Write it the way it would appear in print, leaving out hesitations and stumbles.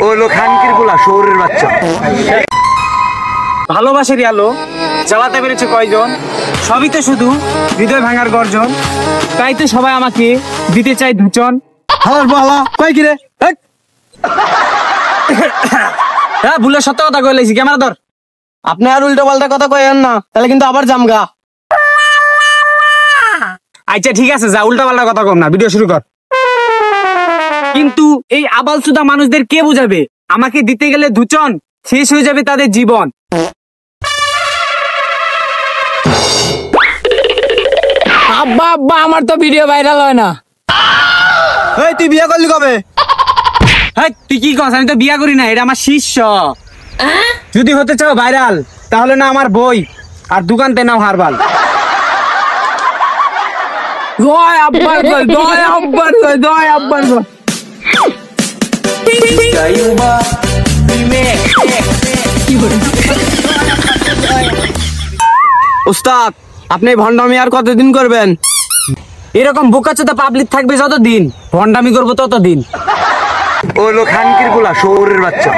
হলো খানকির পোলা, শহরের বাচ্চা। ভালোবাসার আলো জ্বালাতে পেরেছে কয়জন, সবই তো শুধু হৃদয় ভাঙার গর্জন। তাই তো সবাই আমাকে দিতে চাই দুজন। হ্যাঁ, ভুলে সত্য কথা কইলেছি, ক্যামেরা ধর। আপনি আর উল্টো পাল্টা কথা কইেন না, তাহলে কিন্তু আবার জামগা। আচ্ছা ঠিক আছে, যা, উল্টা পাল্টা কথা কম না, ভিডিও শুরু কর। কিন্তু এই আবালসুদা মানুষদের কে বুঝাবে, আমাকে দিতে গেলে দুজন শেষ হয়ে যাবে তাদের জীবন। আব্বা আব্বা, আমার তো ভিডিও ভাইরাল হয় না। এই তুই বিয়ে করলি কবে? হ্যাঁ, তুই কি কস? আমি তো বিয়া করি না, এটা আমার শিষ্য। যদি হতে চাও ভাইরাল, তাহলে না আমার বই আর দোকানতে নাও হারবাল। দয় আব্বার কই, দয় আব্বার কই, দয় আব্বার কই। উস্তাদ, আপনি ভন্ডামি আর কতদিন করবেন? এরকম বোকাচোদা পাবলিক থাকবে যতদিন, ভন্ডামি করবো ততদিন। হলো খানকির পোলা, শহরের বাচ্চা।